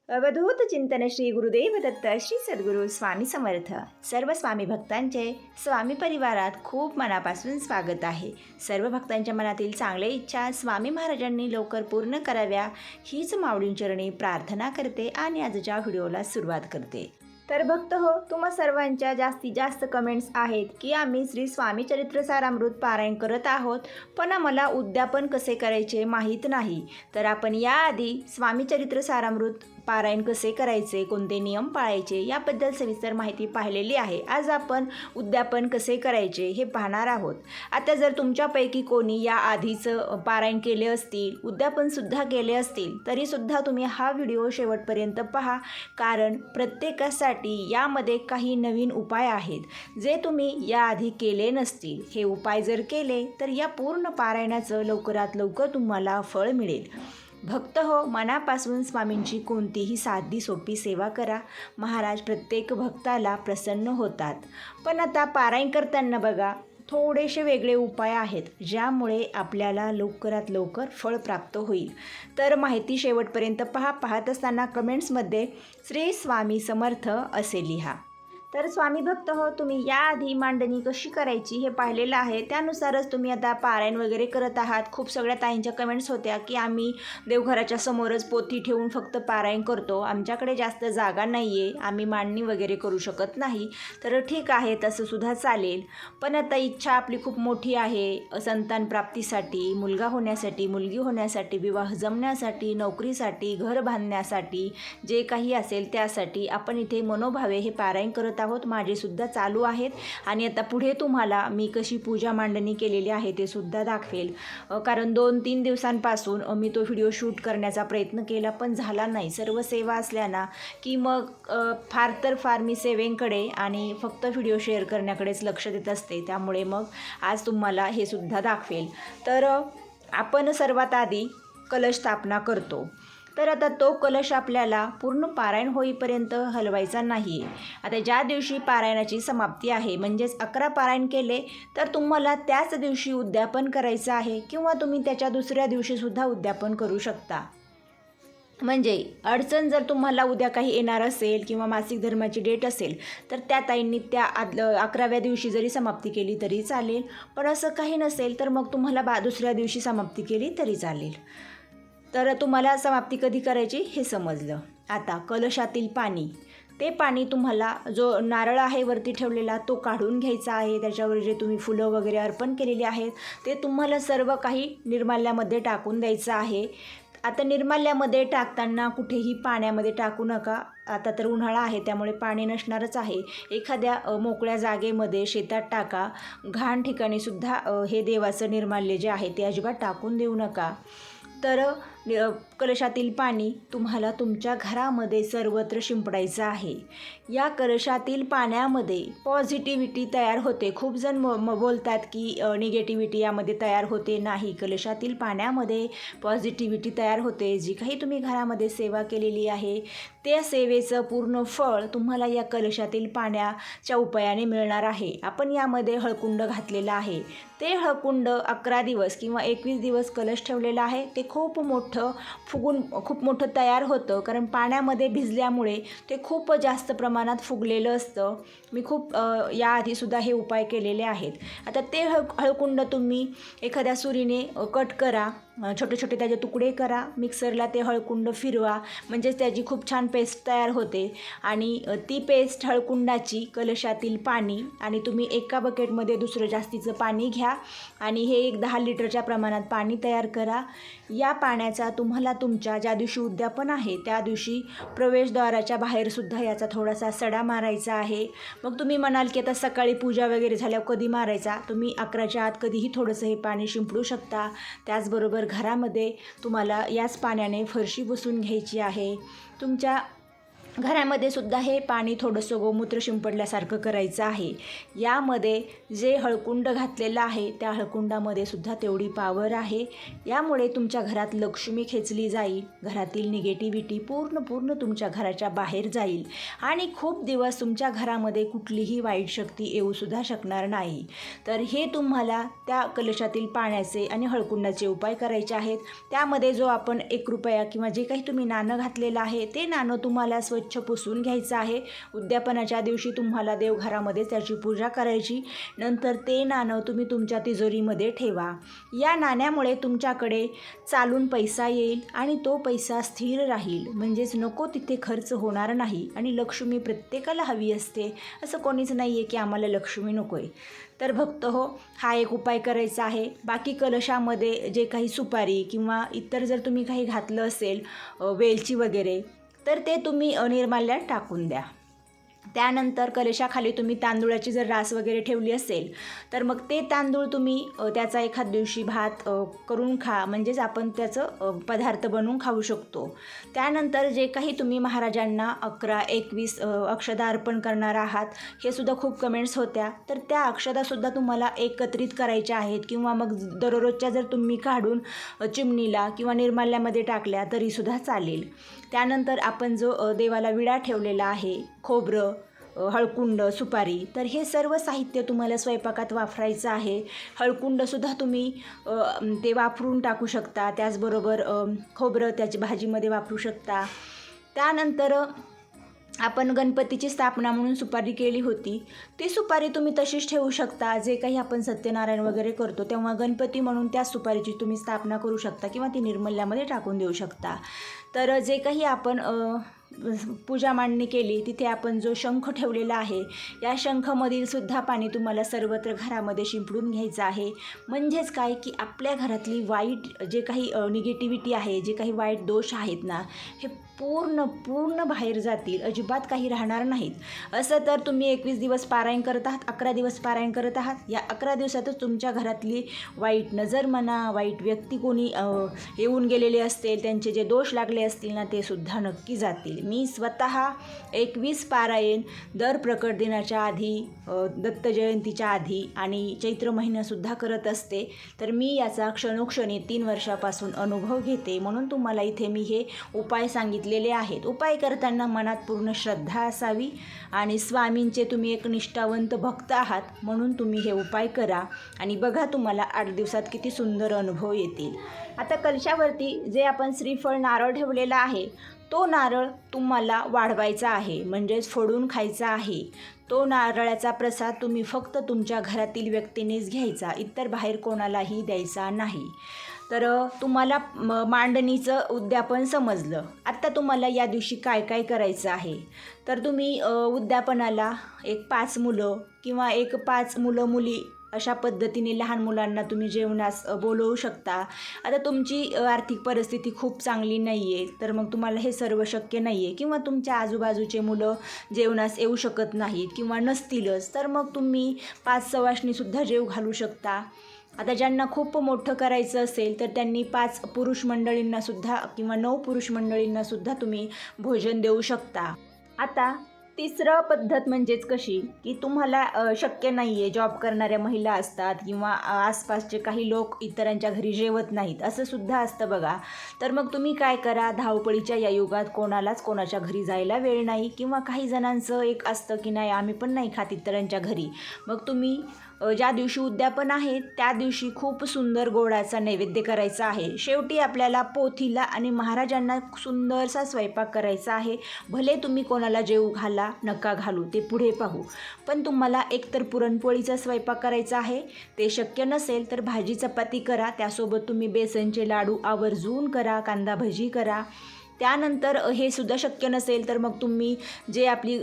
अवधूत चिंतन श्री गुरुदेव दत्त श्री सद्गुरू स्वामी समर्थ. सर्व स्वामी भक्तांचे स्वामी परिवारात खूप मनापासून स्वागत आहे. सर्व भक्तांच्या मनातील चांगल्या इच्छा स्वामी महाराजांनी लवकर पूर्ण कराव्या हीच माऊलींचरणी प्रार्थना करते आणि आजच्या व्हिडिओला सुरुवात करते. तर भक्त हो, तुम्हा सर्वांच्या जास्तीत जास्त कमेंट्स आहेत की आम्ही श्री स्वामी चरित्र सारामृत पारायण करत आहोत, पण आम्हाला उद्यापन कसे करायचे माहीत नाही. तर आपण याआधी स्वामी चरित्र सारामृत पारायण कसे करायचे, कोणते नियम पाळायचे याबद्दल सविस्तर माहिती पाहिलेली आहे. आज आपण उद्यापन कसे करायचे हे पाहणार आहोत. आता जर तुमच्यापैकी कोणी या आधीचं पारायण केले असतील, उद्यापनसुद्धा केले असतील, तरीसुद्धा तुम्ही हा व्हिडिओ शेवटपर्यंत पहा, कारण प्रत्येकासाठी यामध्ये काही नवीन उपाय आहेत जे तुम्ही याआधी केले नसतील. हे उपाय जर केले तर या पूर्ण पारायणाचं लवकरात लवकर तुम्हाला फळ मिळेल. भक्त हो, मनापासून स्वामींची कोणतीही साधी सोपी सेवा करा. महाराज प्रत्येक भक्ताला प्रसन्न होतात. पण आता पारायण करताना बघा, थोडेसे वेगळे उपाय आहेत ज्यामुळे आपल्याला लवकरात लवकर फळ प्राप्त होईल. तर माहिती शेवटपर्यंत पाहत असताना कमेंट्समध्ये श्री स्वामी समर्थ असे लिहा. तर स्वामी भक्त हो, तुम्ही याआधी मांडणी कशी करायची हे पाहिलेलं आहे, त्यानुसारच तुम्ही आता पारायण वगैरे करत आहात. खूप सगळ्या ताईंच्या कमेंट्स होत्या की आम्ही देवघराच्या समोरच पोथी ठेवून फक्त पारायण करतो, आमच्याकडे जास्त जागा नाही आहे, आम्ही मांडणी वगैरे करू शकत नाही. तर ठीक आहे, तसंसुद्धा चालेल. पण आता इच्छा आपली खूप मोठी आहे, संतान प्राप्तीसाठी, मुलगा होण्यासाठी, मुलगी होण्यासाठी, विवाह जमण्यासाठी, नोकरीसाठी, घर बांधण्यासाठी, जे काही असेल त्यासाठी आपण इथे मनोभावे हे पारायण करत आहोत. माझेसुद्धा चालू आहेत आणि आता पुढे तुम्हाला मी कशी पूजा मांडणी केलेली आहे ते सुद्धा दाखवेल. कारण 2-3 दिवसांपासून मी तो व्हिडिओ शूट करण्याचा प्रयत्न केला, पण झाला नाही. सर्व सेवा असल्याना की मग फार तर फार मी सेवेंकडे आणि फक्त व्हिडिओ शेअर करण्याकडेच लक्ष देत असते. त्यामुळे मग आज तुम्हाला हे सुद्धा दाखवेल. तर आपण सर्वात आधी कलश स्थापना करतो. तर आता तो कलश आपल्याला पूर्ण पारायण होईपर्यंत हलवायचा नाही आहे. आता ज्या दिवशी पारायणाची समाप्ती आहे, म्हणजेच 11 पारायण केले तर तुम्हाला त्याच दिवशी उद्यापन करायचं आहे, किंवा तुम्ही त्याच्या दुसऱ्या दिवशीसुद्धा उद्यापन करू शकता. म्हणजे अडचण जर तुम्हाला उद्या काही येणार असेल किंवा मासिक धर्माची डेट असेल तर त्या ताईंनी त्या 11व्या दिवशी जरी समाप्ती केली तरी चालेल. पण असं काही नसेल तर मग तुम्हाला दुसऱ्या दिवशी समाप्ती केली तरी चालेल. तर तुम्हाला समाप्ती कधी करायची हे समजलं. आता कलशातील पाणी, ते पाणी तुम्हाला जो नारळ आहे वरती ठेवलेला तो काढून घ्यायचा आहे. त्याच्यावर जे तुम्ही फुलं वगैरे अर्पण केलेली आहेत ते तुम्हाला सर्व काही निर्माल्यामध्ये टाकून द्यायचं आहे. आता निर्माल्यामध्ये टाकताना कुठेही पाण्यामध्ये टाकू नका. आता तर उन्हाळा आहे त्यामुळे पाणी नसणारच आहे. एखाद्या मोकळ्या जागेमध्ये, शेतात टाका. घाण ठिकाणीसुद्धा हे देवाचं निर्माल्य जे आहे ते अजिबात टाकून देऊ नका. तर कलशातील पाणी तुम्हाला तुमच्या घरामध्ये सर्वत्र शिंपडायचं आहे. या कलशातील पाण्यामध्ये पॉझिटिव्हिटी तयार होते. खूप जण बोलतात की निगेटिव्हिटी यामध्ये तयार होते. नाही, कलशातील पाण्यामध्ये पॉझिटिव्हिटी तयार होते. जी काही तुम्ही घरामध्ये सेवा केलेली आहे त्या सेवेचं पूर्ण फळ तुम्हाला या कलशातील पाण्याच्या उपायाने मिळणार आहे. आपण यामध्ये हळकुंड घातलेलं आहे. ते हळकुंड 11 दिवस किंवा 21 दिवस कलश ठेवलेला आहे. ते खूप मोठं फुगून खूप मोठं तयार होतं, कारण पाण्यामध्ये भिजल्यामुळे ते खूप जास्त प्रमाणात फुगलेलं असतं. मी खूप याआधीसुद्धा हे उपाय केलेले आहेत. आता ते हळकुंड तुम्ही एखाद्या सुरीने कट करा, छोटे छोटे त्याचे तुकडे करा, मिक्सरला ते हळकुंड फिरवा, म्हणजेच त्याची खूप छान पेस्ट तयार होते. आणि ती पेस्ट हळकुंडाची, कलशातील पाणी, आणि तुम्ही एका बकेटमध्ये दुसरं जास्तीचं पाणी घ्या आणि हे एक 10 लिटरच्या प्रमाणात पाणी तयार करा. या पाण्याचा तुम्हाला तुमच्या ज्या दिवशी उद्यापन आहे त्या दिवशी प्रवेशद्वाराच्या बाहेरसुद्धा याचा थोडासा सडा मारायचा आहे. मग तुम्ही म्हणाल की आता सकाळी पूजा वगैरे झाल्यावर कधी मारायचा, तुम्ही 11च्या आत कधीही थोडंसं हे पाणी शिंपडू शकता. त्याचबरोबर घरामध्ये तुम्हाला याच पाण्याने फरशी पुसून घ्यायची आहे. तुमच्या घरामध्ये सुद्धा हे पाणी थोडंसं गोमूत्र शिंपडल्यासारखं करायचं आहे. यामध्ये जे हळकुंड घातलेलं आहे त्या हळकुंडामध्ये सुद्धा तेवढी पावर आहे. यामुळे तुमच्या घरात लक्ष्मी खेचली जाईल, घरातील निगेटिव्हिटी पूर्ण तुमच्या घराच्या बाहेर जाईल आणि खूप दिवस तुमच्या घरामध्ये कुठलीही वाईट शक्ती येऊसुद्धा शकणार नाही. तर हे तुम्हाला त्या कलशातील पाण्याचे आणि हळकुंडाचे उपाय करायचे आहेत. त्यामध्ये जो आपण 1 रुपया किंवा जे काही तुम्ही नाणं घातलेलं आहे ते नाणं तुम्हाला स्वच्छ पुसून घ्यायचं आहे. उद्यापनाच्या दिवशी तुम्हाला देवघरामध्ये त्याची पूजा करायची. नंतर ते नाणं तुम्ही तुमच्या तिजोरीमध्ये ठेवा. या नाण्यामुळे तुमच्याकडे चालून पैसा येईल आणि तो पैसा स्थिर राहील, म्हणजेच नको तिथे खर्च होणार नाही. आणि लक्ष्मी प्रत्येकाला हवी असते, असं कोणीच नाही आहे की आम्हाला लक्ष्मी नको आहे. तर भक्त हो, हा एक उपाय करायचा आहे. बाकी कलशामध्ये जे काही सुपारी किंवा इतर जर तुम्ही काही घातलं असेल वेलची वगैरे, तर ते तुम्ही निर्माल्यात टाकून द्या. त्यानंतर कलशाखाली तुम्ही तांदूळाची जर रास वगैरे ठेवली असेल तर मग ते तांदूळ तुम्ही त्याचा एखाद दिवशी भात करून खा, म्हणजेच आपण त्याचं पदार्थ बनवून खाऊ शकतो. त्यानंतर जे काही तुम्ही महाराजांना 11-21 अक्षदा अर्पण करणार आहात, हे सुद्धा खूप कमेंट्स होत्या, तर त्या अक्षदासुद्धा तुम्हाला एकत्रित करायच्या आहेत किंवा मग दररोजच्या जर तुम्ही काढून चिमणीला किंवा निर्माल्यामध्ये टाकल्या तरीसुद्धा चालेल. त्यानंतर आपण जो देवाला विडा ठेवलेला आहे, खोबरं, हळकुंड, सुपारी, तर हे सर्व साहित्य तुम्हाला स्वयंपाकात वापरायचं आहे. हळकुंडसुद्धा तुम्ही ते वापरून टाकू शकता. त्याचबरोबर खोबरं त्याची भाजीमध्ये वापरू शकता. त्यानंतर आपण गणपतीची स्थापना म्हणून सुपारी केली होती, ती सुपारी तुम्ही तशीच ठेवू शकता. जे काही आपण सत्यनारायण वगैरे करतो तेव्हा गणपती म्हणून त्या सुपारीची तुम्ही स्थापना करू शकता किंवा ती निर्मल्यामध्ये टाकून देऊ शकता. तर जे काही आपण पूजा मांडणी केली तिथे आपण जो शंख ठेवलेला आहे, या शंखामधील सुद्धा पाणी तुम्हाला सर्वत्र घरामध्ये शिंपडून घ्यायचं आहे. म्हणजेच काय की आपल्या घरातली वाईट जे काही निगेटिव्हिटी आहे, जे काही वाईट दोष आहेत ना, हे पूर्ण बाहेर जातील, अजिबात काही राहणार नाहीत. असं तर तुम्ही 21 दिवस पारायण करत आहात, 11 दिवस पारायण करत आहात, या 11 दिवसातच तुमच्या घरातली वाईट नजर म्हणा, वाईट व्यक्ती कोणी येऊन गेलेले असतील, त्यांचे जे दोष लागले असतील ना, ते सुद्धा नक्की जातील. मी स्वतः 21 पारायण दर प्रकट दिनाच्या आधी, दत्त जयंतीच्या आधी आणि चैत्र महिन्यासुद्धा करत असते. तर मी याचा क्षणोक्षणी 3 वर्षापासून अनुभव घेते, म्हणून तुम्हाला इथे मी हे उपाय सांगितलेले आहेत. उपाय करताना मनात पूर्ण श्रद्धा असावी आणि स्वामींचे तुम्ही एक निष्ठावंत भक्त आहात म्हणून तुम्ही हे उपाय करा आणि बघा तुम्हाला 8 दिवसात किती सुंदर अनुभव येतील. आता कलशावरती जे आपण श्रीफळ नारळ ठेवलेला आहे, तो नारळ तुम्हाला वाढवायचा आहे, म्हणजेच फोडून खायचा आहे. तो नारळाचा प्रसाद तुम्ही फक्त तुमच्या घरातील व्यक्तीनेच घ्यायचा, इतर बाहेर कोणालाही द्यायचा नाही. तर तुम्हाला मांडणीचं उद्यापन समजलं. आत्ता तुम्हाला या दिवशी काय काय करायचं आहे, तर तुम्ही उद्यापनाला एक 5 मुलं किंवा 5 मुलं मुली अशा पद्धतीने लहान मुलांना तुम्ही जेवणास बोलवू शकता. आता तुमची आर्थिक परिस्थिती खूप चांगली नाही आहे, तर मग तुम्हाला हे सर्व शक्य नाही आहे किंवा तुमच्या आजूबाजूचे मुलं जेवणास येऊ शकत नाहीत किंवा नसतीलच, तर मग तुम्ही 5 सवाष्णीसुद्धा जेव घालू शकता. आता ज्यांना खूप मोठं करायचं असेल तर त्यांनी 5 पुरुष मंडळींनासुद्धा किंवा 9 पुरुष मंडळींनासुद्धा तुम्ही भोजन देऊ शकता. आता तिसरं पद्धत म्हणजेच कशी की तुम्हाला शक्य नाही आहे, जॉब करणाऱ्या महिला असतात किंवा आसपासचे काही लोक इतरांच्या घरी जेवत नाहीत, असं सुद्धा असतं बघा. तर मग तुम्ही काय करा, धावपळीच्या या युगात कोणालाच कोणाच्या घरी जायला वेळ नाही किंवा काही जणांचं एक असतं की नाही आम्ही पण नाही खात इतरांच्या घरी, मग तुम्ही ज्या दिवशी उद्यापन आहे त्या दिवशी खूप सुंदर गोडाचा नैवेद्य करायचा आहे. शेवटी आपल्याला पोथीला आणि महाराजांना सुंदरसा स्वयंपाक करायचा आहे. भले तुम्ही कोणाला जेवू घाला नका घालू, ते पुढे पाहू, पण तुम्हाला एकतर पुरणपोळीचा स्वयंपाक करायचा आहे, ते शक्य नसेल तर भाजी चपाती करा, त्यासोबत तुम्ही बेसनचे लाडू आवर्जून करा, कांदा भजी करा. त्यानंतर हे सुद्धा शक्य नसेल तर मग तुम्ही जे आपली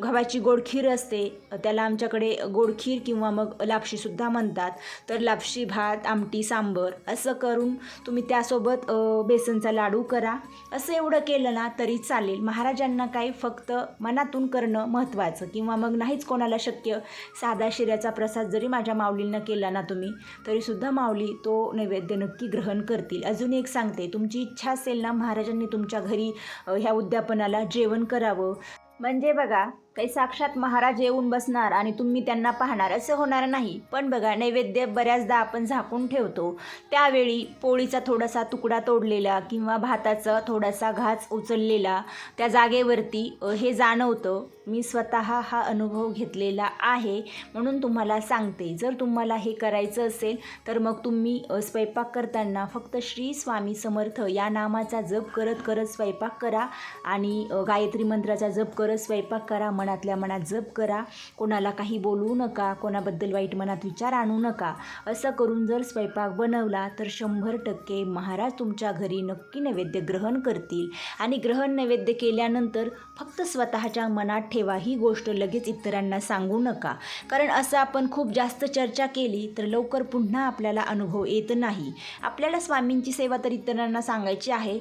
गव्हाची गोड खीर असते, त्याला आमच्याकडे गोड खीर किंवा मग लापशीसुद्धा म्हणतात. तर लापशी, भात, आमटी, सांबर असं करून तुम्ही त्यासोबत बेसनचा लाडू करा. असं एवढं केलं ना तरी चालेल. महाराजांना काही फक्त मनातून करणं महत्त्वाचं, किंवा मग नाहीच कोणाला शक्य, साधा शिऱ्याचा प्रसाद जरी माझ्या माऊलींना केला ना तुम्ही, तरीसुद्धा माऊली तो नैवेद्य नक्की ग्रहण करतील. अजून एक सांगते, तुमची इच्छा असेल ना महाराजांनी तुमच्या घरी ह्या उद्यापनाला जेवण करावं, म्हणजे बघा काही साक्षात महाराज येऊन बसणार आणि तुम्ही त्यांना पाहणार असं होणार नाही. पण बघा नैवेद्य बऱ्याचदा आपण झाकून ठेवतो, त्यावेळी पोळीचा थोडासा तुकडा तोडलेला किंवा भाताचा थोडासा घास उचललेला त्या जागेवरती हे जाणवतं. मी स्वतः हा अनुभव घेतलेला आहे म्हणून तुम्हाला सांगते. जर तुम्हाला हे करायचं असेल तर मग तुम्ही स्वयंपाक करताना फक्त श्री स्वामी समर्थ या नामाचा जप करत करत स्वयंपाक करा आणि गायत्री मंत्राचा जप करत स्वयंपाक करा. मनातल्या मनात जप करा, कोणाला काही बोलू नका, कोणाबद्दल वाईट मनात विचार आणू नका. असं करून जर स्वयंपाक बनवला तर 100% महाराज तुमच्या घरी नक्की नैवेद्य ग्रहण करतील. आणि ग्रहण नैवेद्य केल्यानंतर फक्त स्वतःच्या मनात ठेवा, ही गोष्ट लगेच इतरांना सांगू नका. कारण असं आपण खूप जास्त चर्चा केली तर लवकर पुन्हा आपल्याला अनुभव येत नाही. आपल्याला स्वामींची सेवा तर इतरांना सांगायची आहे,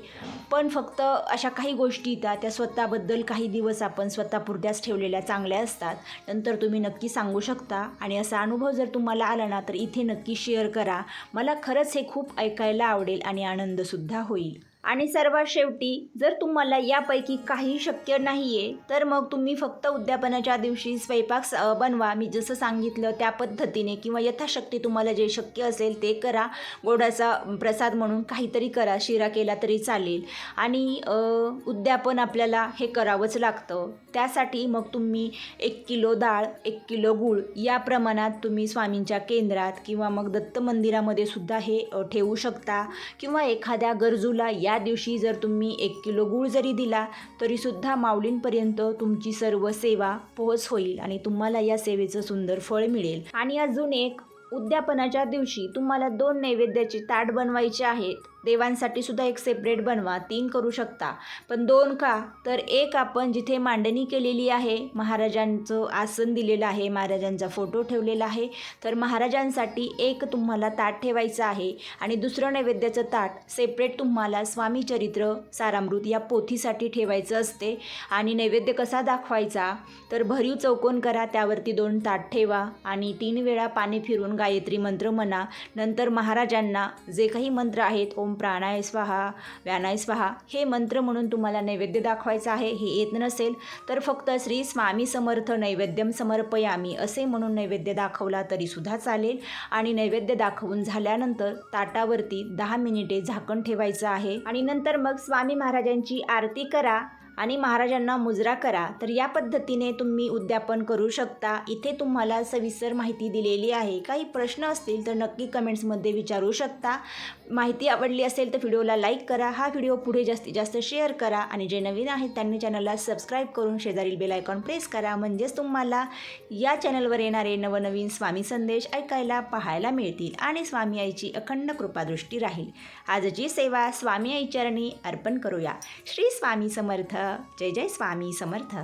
पण फक्त अशा काही गोष्टी येतात त्या स्वतःबद्दल काही दिवस आपण स्वतःपुरत्याच ठेवलेल्या चांगल्या असतात. नंतर तुम्ही नक्की सांगू शकता. आणि असा अनुभव जर तुम्हाला आला ना तर इथे नक्की शेअर करा. मला खरंच हे खूप ऐकायला आवडेल आणि आनंदसुद्धा होईल. आणि सर्वात शेवटी जर तुम्हाला यापैकी काही शक्य नाही आहे तर मग तुम्ही फक्त उद्यापनाच्या दिवशी स्वयंपाक बनवा, मी जसं सांगितलं त्या पद्धतीने, किंवा यथाशक्ती तुम्हाला जे शक्य असेल ते करा. गोडाचा प्रसाद म्हणून काहीतरी करा, शिरा केला तरी चालेल. आणि उद्यापन आपल्याला हे करावंच लागतं. त्यासाठी मग तुम्ही 1 किलो डाळ, 1 किलो गूळ या प्रमाणात तुम्ही स्वामींच्या केंद्रात किंवा मग दत्त मंदिरामध्ये सुद्धा हे ठेवू शकता. किंवा एखाद्या गरजूला या दिवशी जर तुम्ही 1 किलो गूळ जरी दिला तरीसुद्धा माऊलींपर्यंत तुमची सर्व सेवा पोहोच होईल आणि तुम्हाला या सेवेचं सुंदर फळ मिळेल. आणि अजून एक, उद्यापनाच्या दिवशी तुम्हाला 2 नैवेद्याचे ताट बनवायचे आहेत. देवांसाठी सुद्धा एक सेपरेट बनवा, 3 करू शकता, पण 2 का, तर एक आपण जिथे मांडणी केलेली आहे, महाराजांचं आसन दिलेलं आहे, महाराजांचा फोटो ठेवलेला आहे, तर महाराजांसाठी एक तुम्हाला ताट ठेवायचं आहे. आणि दुसरं नैवेद्याचं ताट सेपरेट तुम्हाला स्वामी चरित्र सारामृत या पोथीसाठी ठेवायचं असते. आणि नैवेद्य कसा दाखवायचा, तर भरीव चौकोन करा, त्यावरती 2 ताट ठेवा आणि 3 वेळा पाणी फिरून गायत्री मंत्र म्हणा. नंतर महाराजांना जे काही मंत्र आहेत, ओम प्राणाय स्वाहा, व्यानाय स्वाहा, हे मंत्र म्हणून तुम्हाला नैवेद्य दाखवायचं आहे. हे येत नसेल तर फक्त श्री स्वामी समर्थ नैवेद्यम समर्पयामी असे म्हणून नैवेद्य दाखवला तरीसुद्धा चालेल. आणि नैवेद्य दाखवून झाल्यानंतर ताटावरती 10 मिनिटे झाकण ठेवायचं आहे. आणि नंतर मग स्वामी महाराजांची आरती करा आणि महाराजांना मुजरा करा. तर या पद्धतीने तुम्ही उद्यापन करू शकता. इथे तुम्हाला सविस्तर माहिती दिलेली आहे. काही प्रश्न असतील तर नक्की कमेंट्समध्ये विचारू शकता. माहिती आवडली असेल तर व्हिडिओला लाईक करा, हा व्हिडिओ पुढे जास्तीत जास्त शेअर करा आणि जे नवीन आहेत त्यांनी चॅनलला सबस्क्राईब करून शेजारील बेल आयकॉन प्रेस करा, म्हणजेच तुम्हाला या चॅनलवर येणारे नवनवीन स्वामी संदेश ऐकायला पाहायला मिळतील आणि स्वामी आईची अखंड कृपादृष्टी राहील. आजची सेवा स्वामी आई चरणी अर्पण करूया. श्री स्वामी समर्थ. जय जय स्वामी समर्थ.